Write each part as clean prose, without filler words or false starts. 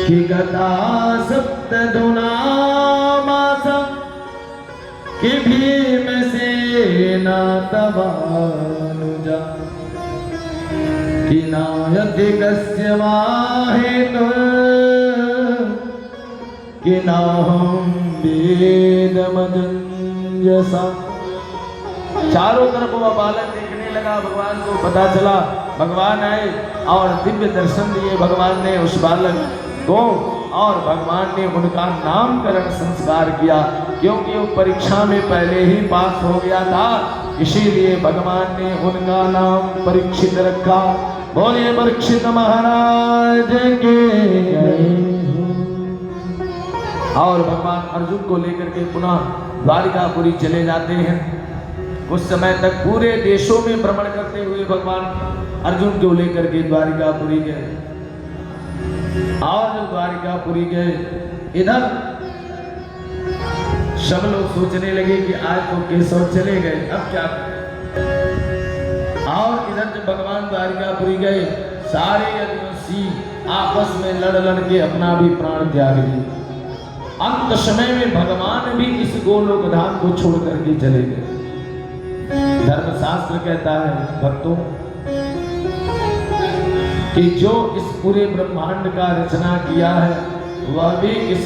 कि गता सप्तधुनामास कि भीमसेना तवानुजा कि नायति कस्य वाहेतु कि नाहं वेदमजंजसा। चारों तरफ वह बालक देखने लगा, भगवान को पता चला भगवान आए और दिव्य दर्शन दिए भगवान ने उस बालक को, और भगवान ने उनका नामकरण संस्कार किया, क्योंकि वो परीक्षा में पहले ही पास हो गया था, इसीलिए भगवान ने उनका नाम परीक्षित रखा। बोलिए परीक्षित महाराज के। और भगवान अर्जुन को लेकर के पुनः द्वारिकापुरी चले जाते हैं। कुछ समय तक पूरे देशों में भ्रमण करते हुए भगवान अर्जुन को लेकर के द्वारिकापुरी गए। और जब द्वारिकापुरी गए, इधर सब लोग सोचने लगे कि आज तो केशव चले गए, अब क्या करें। और इधर जब भगवान द्वारिकापुरी गए, सारे यदुवंशी आपस में लड़ के अपना भी प्राण त्याग दिए। अंत समय में भगवान भी इस गोलोक धाम को छोड़ करके चले गए। धर्मशास्त्र कहता है भक्तों कि जो इस पूरे ब्रह्मांड का रचना किया है वह भी इस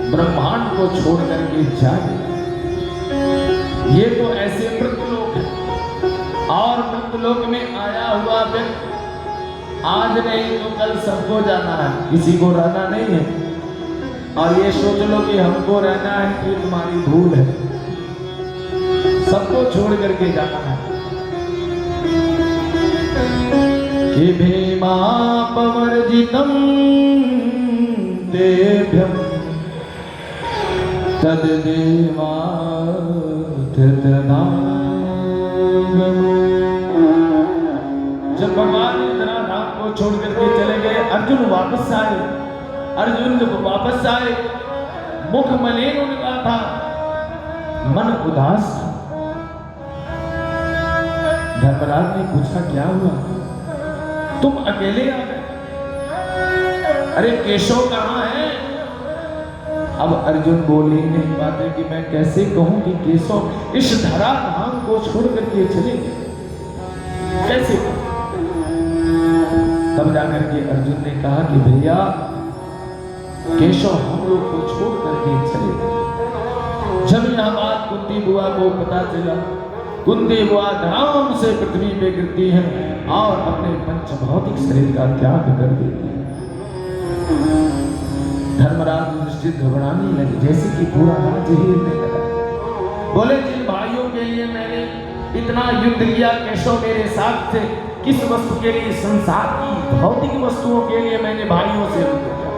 ब्रह्मांड को छोड़ करके जाए। ये तो ऐसे मृत्युलोक है, और मृत्युलोक में आया हुआ व्यक्ति आज नहीं तो कल सबको जाना है, किसी को रहना नहीं है। और ये सोच लो कि हमको रहना है कि तुम्हारी भूल है, सबको छोड़ करके जाना है। कि भीमापवर्जितं तेभ्यं तद्देवातिथनागमो। जब भगवान इतना धाम को छोड़ करके चले गए, अर्जुन वापस आए। अर्जुन जब वापस आए, मुख मलिन उनका था, मन उदास था। धर्मराज ने पूछा क्या हुआ, तुम अकेले आ गए, अरे केशव कहाँ है। अब अर्जुन बोले नहीं पाते कि मैं कैसे कहूं कि केशव इस धरा धाम को छोड़ करके चले गए, कैसे। तब जाकर के अर्जुन ने कहा कि भैया केशव हम लोग को छोड़ करके चले गए। जब यह बात कुंती बुआ को पता चला, कुंती बुआ धाम से पृथ्वी पे गिरती है और अपने पंचभौतिक शरीर का त्याग कर देती है। धर्मराज युधिष्ठिर घबराने लगे, जैसे कि पूरा राज्य हिलने लगा। बोले जिन भाइयों के लिए मैंने इतना युद्ध किया, केशव मेरे साथ थे, किस वस्तु के लिए, संसार की भौतिक वस्तुओं के लिए मैंने भाइयों से युद्ध किया,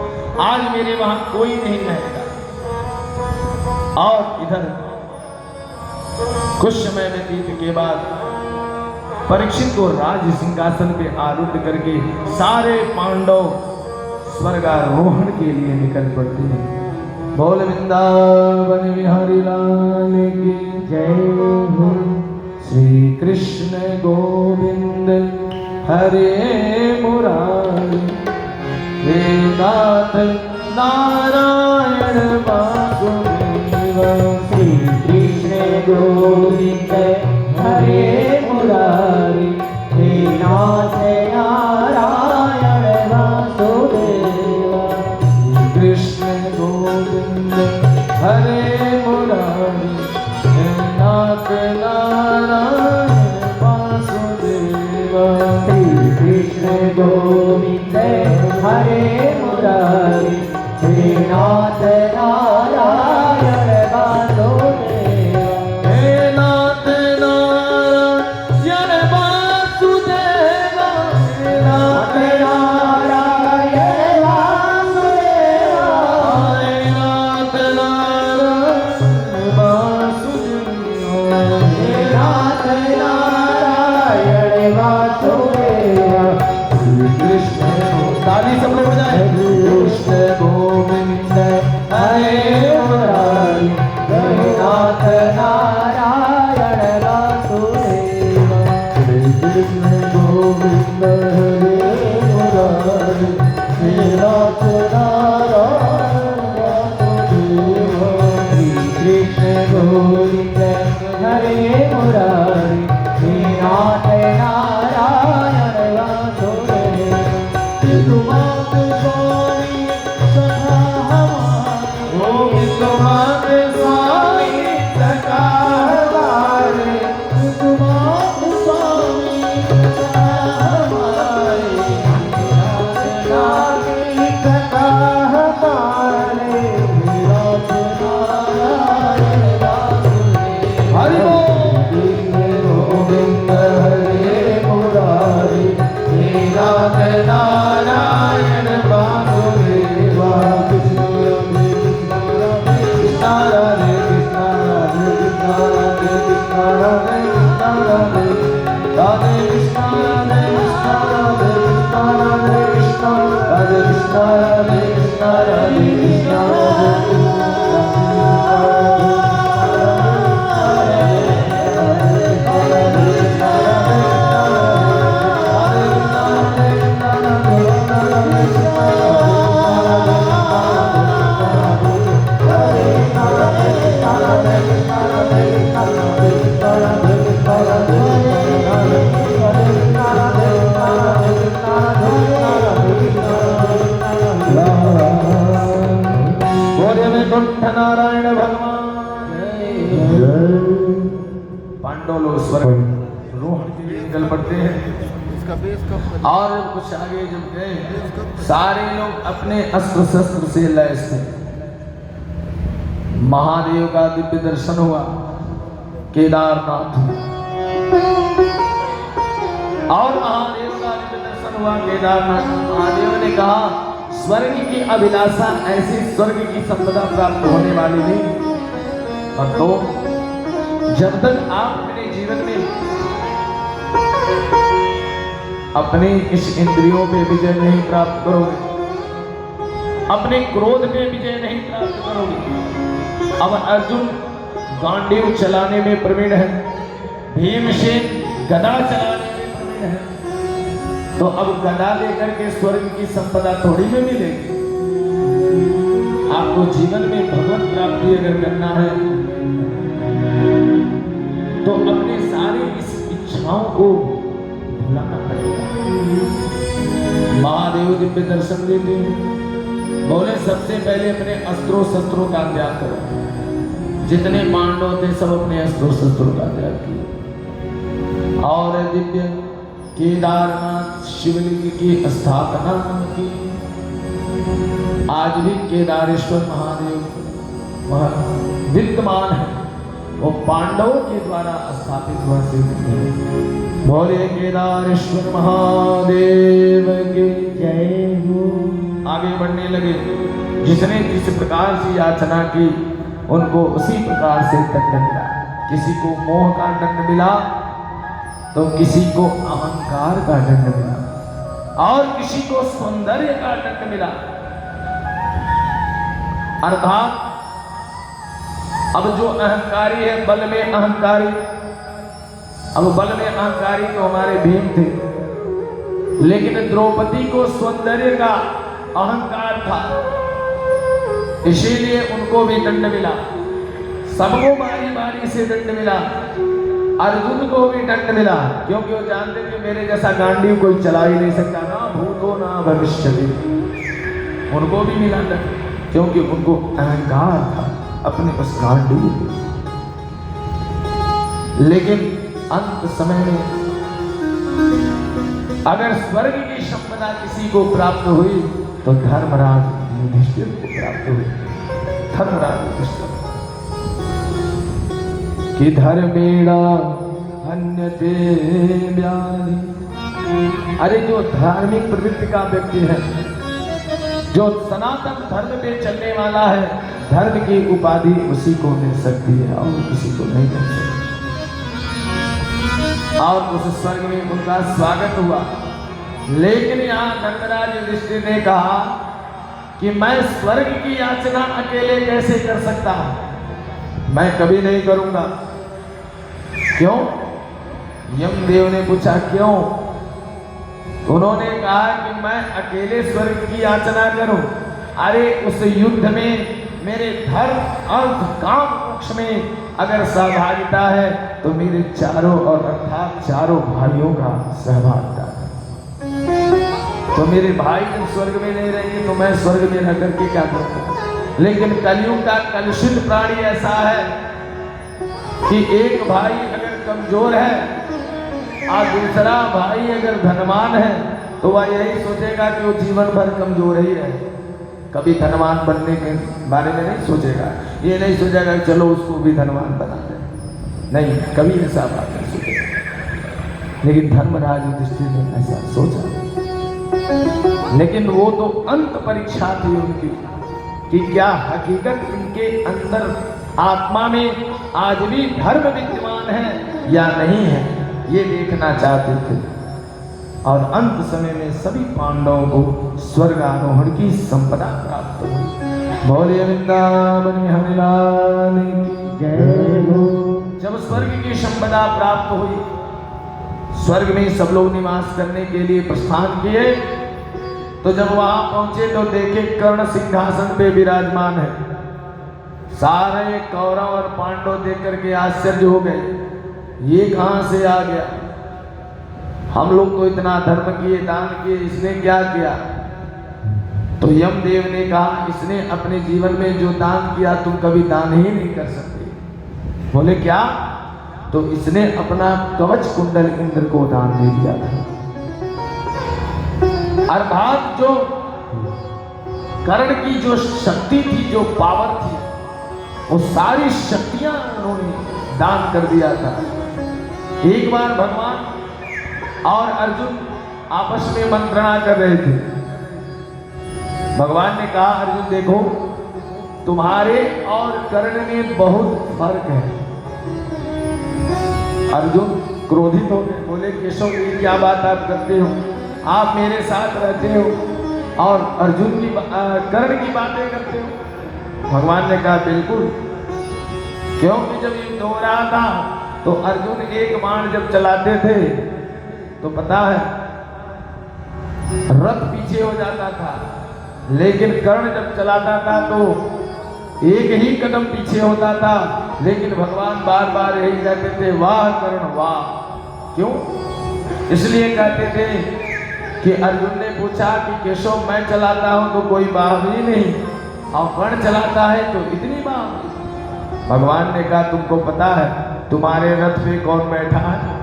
आज मेरे वहां कोई नहीं रहेगा। और इधर कुछ समय व्यतीत के बाद परीक्षित को राज सिंहासन पे आरूढ़ करके सारे पांडव स्वर्गारोहण के लिए निकल पड़ते हैं। बोल वृंदावन बिहारी लाल की जय हो। श्री कृष्ण गोविंद हरे मुरारी, हे नाथ नारायण वासुदेव। श्री कृष्ण गोविंद हरे मुरारी, हे नाथ नारायण वासुदेव। कृष्ण गोविंद हरे मुरारी, हे नाथ नारायण वासुदेव। श्री कृष्ण गोविंद हरे मुरारी, हे नाथ नारायण वासुदेव। हे नाथ नारायण वासुदेव, हे नाथ नारायण वासुदेव। हे नाथ नारायण वासुदेव, हे नाथ नारायण वासुदेव। श्री कृष्ण ताली सब लोग बजाए। कृष्ण गोविंद हरे मुरारी, हे नाथ नारायण वासुदेव। श्री कृष्ण गोविंद हरे मुरारी, हे नाथ नारायण नारायण भगवान पांडव लोग स्वर्ग रोहण के लिए निकल पड़ते हैं और कुछ आगे जब गए सारे लोग अपने अस्त्र शस्त्र से लैस थे। महादेव का दिव्य दर्शन हुआ केदारनाथ और महादेव का दिव्य दर्शन हुआ केदारनाथ। महादेव ने कहा स्वर्ग की अभिलाषा ऐसी स्वर्ग की संपदा प्राप्त होने वाली नहीं, और तो जब तक आप अपने जीवन में अपने इस इंद्रियों पे विजय नहीं प्राप्त करोगे, अपने क्रोध पे विजय नहीं प्राप्त करोगे। अब अर्जुन गांडीव चलाने में प्रवीण है, भीमसेन गदा चलाने में प्रवीण है, तो अब गदा लेकर के स्वर्ग की संपदा थोड़ी में मिलेगी। आपको जीवन में भगवत प्राप्ति अगर करना है तो अपने सारे इस इच्छाओं को भुलाना पड़ेगा। महादेव दिव्य दर्शन देते हैं, बोले सबसे पहले अपने अस्त्रों शस्त्रों का त्याग करो। जितने पांडव थे सब अपने अस्त्रों शस्त्रों का त्याग किए और दिव्य केदारनाथ शिवलिंग की स्थापना की। आज भी केदारेश्वर महादेव विद्यमान है, वो पांडवों के द्वारा स्थापित हुआ सिद्ध। बोले केदारेश्वर महादेव की जय हो। आगे बढ़ने लगे, जिसने जिस प्रकार से याचना की उनको उसी प्रकार से दंड मिला। किसी को मोह का दंड मिला तो किसी को अहंकार का दंड मिला और किसी को सौंदर्य का दंड मिला। अर्थात अब जो अहंकारी है बल में अहंकारी, अब बल में अहंकारी तो हमारे भीम थे, लेकिन द्रौपदी को सौंदर्य का अहंकार था, इसीलिए उनको भी दंड मिला। सबको बारी बारी से दंड मिला। अर्जुन को भी दंड मिला, क्योंकि वो जानते थे मेरे जैसा गांडीव कोई चला ही नहीं सकता, ना भूतो ना भविष्य। उनको भी मिला दंड, क्योंकि उनको अहंकार था अपने उस गांडीव। लेकिन अंत समय में अगर स्वर्ग की संपदा किसी को प्राप्त हुई तो धर्मराज युधिष्ठिर को प्राप्त हुई। धर्मराज युधिष्ठिर कि धर्मेणा हन्यते व्याधि। अरे जो धार्मिक प्रवृत्ति का व्यक्ति है, जो सनातन धर्म पे चलने वाला है, धर्म की उपाधि उसी को मिल सकती है और किसी को नहीं मिल सकती। और उस स्वर्ग में उनका स्वागत हुआ। लेकिन यहाँ धर्मराज युधिष्ठिर ने कहा कि मैं स्वर्ग की याचना अकेले कैसे कर सकता हूं, मैं कभी नहीं करूंगा। क्यों? यमदेव ने पूछा क्यों? उन्होंने कहा कि मैं अकेले स्वर्ग की याचना करूं। अरे उस युद्ध में मेरे धर्म अर्थ काम मोक्ष में अगर सहभागिता है तो मेरे चारों और अर्थात चारों भाइयों का सहभागिता है। तो मेरे भाई जब स्वर्ग में नहीं रहेंगे तो मैं स्वर्ग में रह करके क्या करूँगा। लेकिन कलयुग का कलुषित प्राणी ऐसा है कि एक भाई अगर कमजोर है और दूसरा भाई अगर धनवान है तो वह यही सोचेगा कि वो जीवन भर कमजोर ही रहे, कभी धनवान बनने के बारे में नहीं सोचेगा। ये नहीं सोचेगा कि चलो उसको भी धनवान बना दे, नहीं, कभी ऐसा बात नहीं सोचेगा। लेकिन धर्मराज युधिष्ठिर ने ऐसा सोचा। लेकिन वो तो अंत परीक्षा थी उनकी कि क्या हकीकत इनके अंदर आत्मा में आज भी धर्म विद्यमान है या नहीं है, ये देखना चाहते थे। और अंत समय में सभी पांडवों को स्वर्ग आरोहण की संपदा प्राप्त हुई। बोलिए वृंदावन बिहारी लाल की जय हो। जब स्वर्ग की संपदा प्राप्त हुई, स्वर्ग में सब लोग निवास करने के लिए प्रस्थान किए, तो जब वहां पहुंचे तो देखे कर्ण सिंहासन पे विराजमान है। सारे कौरव और पांडव देख करके आश्चर्य हो गए, ये कहां से आ गया, हम लोग तो इतना धर्म किए, दान किए, इसने क्या किया। तो यमदेव ने कहा, इसने अपने जीवन में जो दान किया तुम कभी दान ही नहीं कर सकते। बोले क्या, तो इसने अपना कवच कुंडल इंद्र को दान दे दिया था। अर्थात जो कर्ण की जो शक्ति थी, जो पावर थी, वो सारी शक्तियां उन्होंने दान कर दिया था। एक बार भगवान और अर्जुन आपस में मंत्रणा कर रहे थे। भगवान ने कहा, अर्जुन देखो, तुम्हारे और कर्ण में बहुत फर्क है। अर्जुन क्रोधित हो गए, बोले केशव ये क्या बात आप करते हो, आप मेरे साथ रहते हो और अर्जुन की कर्ण की बातें करते हो। भगवान ने कहा बिल्कुल, क्योंकि जब युद्ध हो रहा था तो अर्जुन एक बाण जब चलाते थे तो पता है रथ पीछे हो जाता था, लेकिन कर्ण जब चलाता था तो एक ही कदम पीछे होता था। लेकिन भगवान बार बार यही कहते थे, वाह कर्ण वाह। क्यों? इसलिए कहते थे कि अर्जुन ने पूछा कि केशव मैं चलाता हूं तो कोई बहादुरी नहीं, और कर्ण चलाता है तो इतनी बहादुरी। भगवान ने कहा, तुमको पता है तुम्हारे रथ पे कौन बैठा है?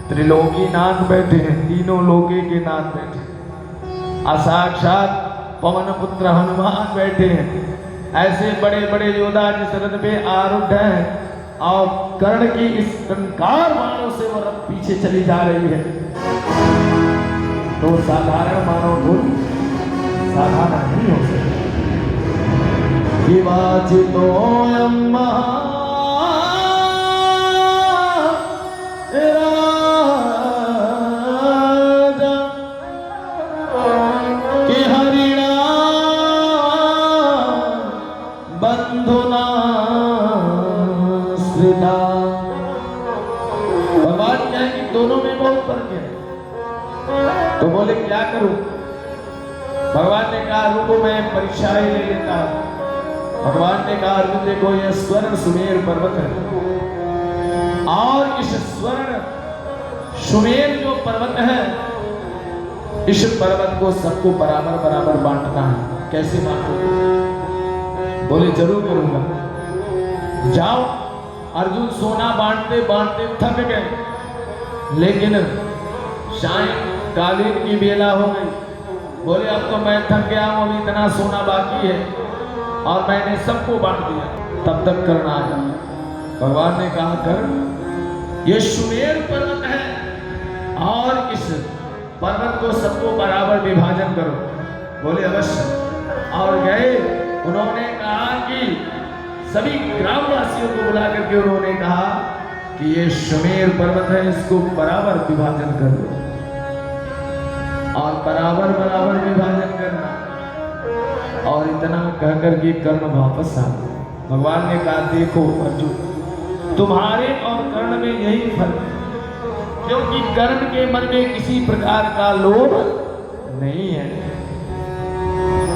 त्रिलोकी नाथ बैठे हैं, तीनों लोके के नाथ बैठे हैं, साक्षात पवन पुत्र हनुमान बैठे हैं। ऐसे बड़े बड़े योद्धा जिस रथ पे आरूढ़ हैं और कर्ण की इस टंकार बाणों से वह रथ पीछे चली जा रही है, तो साधारण मानव गुण साधारण नहीं हो सकता। भगवान क्या है कि दोनों में बहुत फर्क है। तो बोले क्या करूं? भगवान ने कहा रुको मैं परीक्षा ही ले लेता हूं। भगवान ने कहा अर्जुन देखो यह स्वर्ण सुमेर पर्वत है, और इस स्वर्ण सुमेर जो पर्वत है, इस पर्वत को सबको बराबर बराबर बांटना है। कैसे बांटोगे? बोले जरूर करूंगा। जाओ। अर्जुन सोना बांटते बांटते थक गए, लेकिन सायंकालीन की बेला हो गई। बोले अब तो मैं थक गया हूं, अभी इतना सोना बाकी है और मैंने सबको बांट दिया। तब तक कर्ण आया। भगवान ने कहा कर्ण ये सुमेर पर्वत है और इस पर्वत को सबको बराबर विभाजन करो। बोले अवश्य। और गए। उन्होंने कहा कि सभी ग्रामवासियों को बुला करके उन्होंने कहा कि ये सुमेर पर्वत है, इसको बराबर विभाजन कर दो, और बराबर बराबर विभाजन करना। और इतना कहकर के कर्ण वापस आ गए। भगवान ने कहा देखो अर्जुन, तुम्हारे और कर्ण में यही फर्क है, क्योंकि कर्ण के मन में किसी प्रकार का लोभ नहीं है।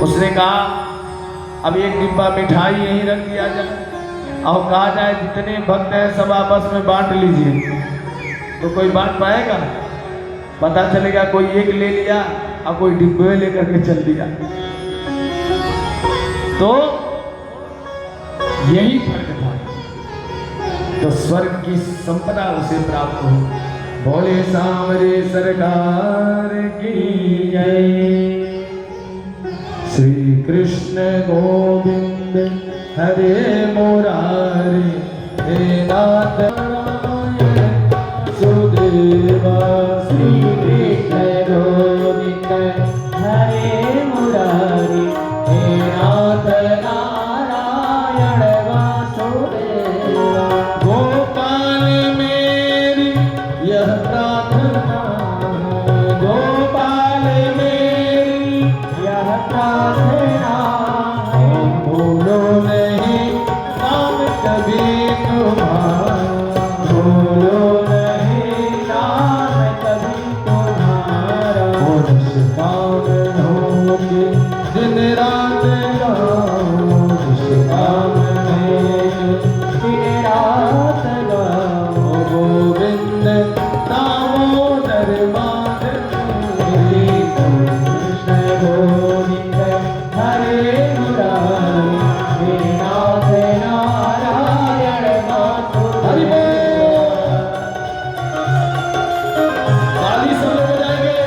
उसने कहा अब एक डिब्बा मिठाई यहीं रख दिया जाए और कहा जाए जितने भक्त हैं सब आपस में बांट लीजिए, तो कोई बांट पाएगा? पता चलेगा कोई एक ले लिया और कोई डिब्बे लेकर के चल दिया। तो यही फर्क था। तो स्वर्ग की संपदा उसे प्राप्त हुई। भोले सांवरे सरकार की जय। श्री कृष्ण गोविंद हरे मुरारी हे नाथ सुदेवा। श्री कृष्ण गोविंद हरे मुरारी हे नाथ नारायण वासुदेवा। गोपाल मेरी यह प्रार्थना, गोपाल मेरी यह प्रार्थना, भूलो नहीं नाम कभी तुम्हारा, भूलो नहीं नाम कभी तुम्हारा। निष्काम होके दिन रात गाओ, निष्काम दिन रात गाओ। गोविंद दामोदर माधव कृष्ण गोविंद हरे मुरारी हे नाथ नारायण वासुदेवा। ताली सब लोग बजाएंगे।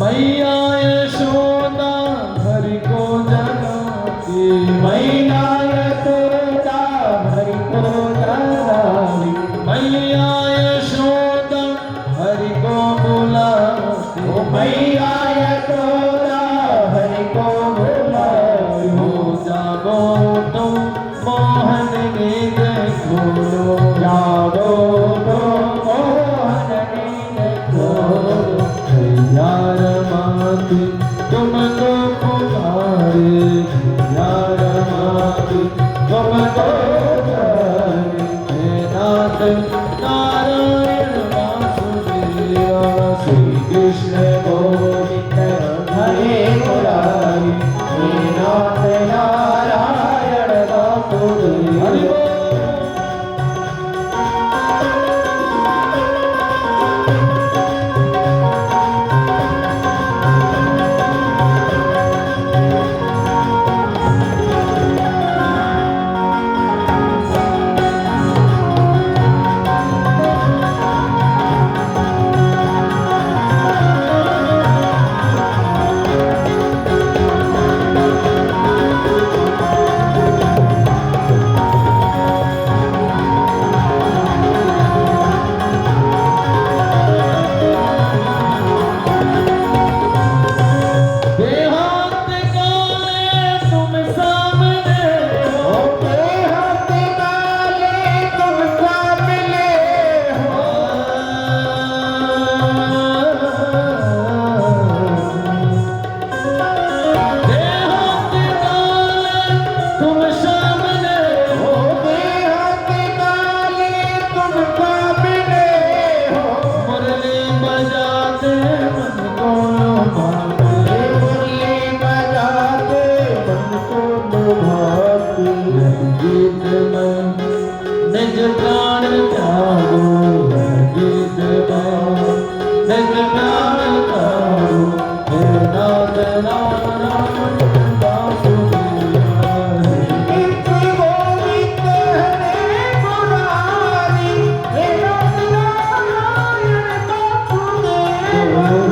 मैया यशोदा हरि को जगाती, मैया यशोदा हरि को जगाती, मैया यशोदा हरि को बुलाती, मैया यशोदा हरि को बुलाती। हो जागो तुम मोहन नींद खोलो, जागो तुम मोहन नींद खोलो। यार माती तुमको पुकारे, यार माती तुमको पुकारे। हे नाथ नारायण वासुदेवा। श्री कृष्ण गोविंद हरे मुरारी हे नाथ नारायण वासुदेवा।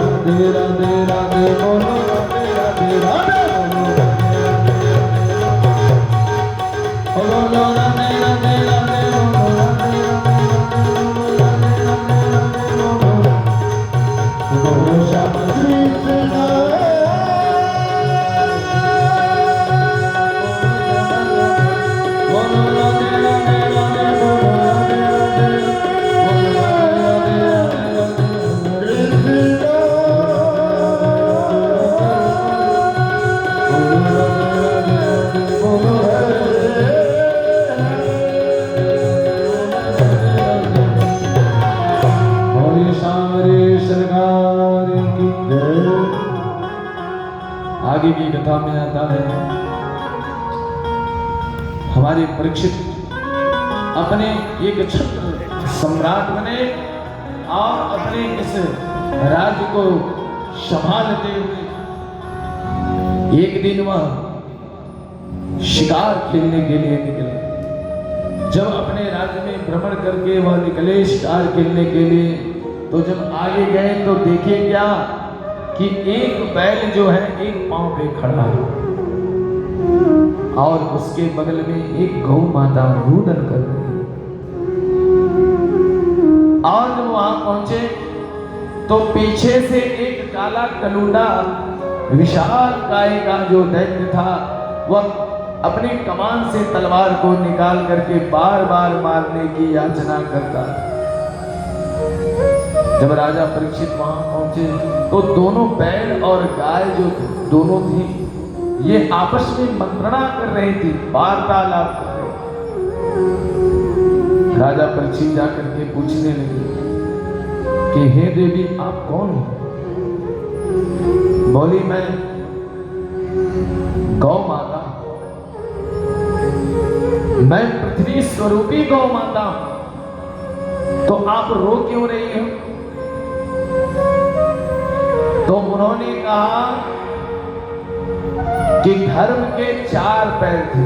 राधे राधे राधे। आगे की कथा में आता है, हमारे परीक्षित अपने एक छत्र सम्राट बने और अपने इस राज्य को संभालते हुए एक दिन वह शिकार खेलने के लिए निकले। जब अपने राज्य में भ्रमण करके वह निकले शिकार खेलने के लिए, तो जब आगे गए तो देखे क्या कि एक बैल जो है एक पांव पे खड़ा है और उसके बगल में एक गौ माता रुदन कर रही है। और जब वहां पहुंचे तो पीछे से एक काला कलूटा विशाल काय का जो दैत्य था, वह अपनी कमान से तलवार को निकाल करके बार बार मारने की याचना करता। जब राजा परीक्षित वहां पहुंचे तो दोनों बैल और गाय जो दोनों थी, ये आपस में मंत्रणा कर रही थी, वार्तालाप कर रही। राजा परीक्षित जाकर के पूछने लगे कि हे देवी आप कौन हो? बोली मैं गौ माता, मैं पृथ्वी स्वरूपी गौ माता हूं, तो आप रो क्यों रही हो? तो उन्होंने कहा कि धर्म के 4 पैर थे,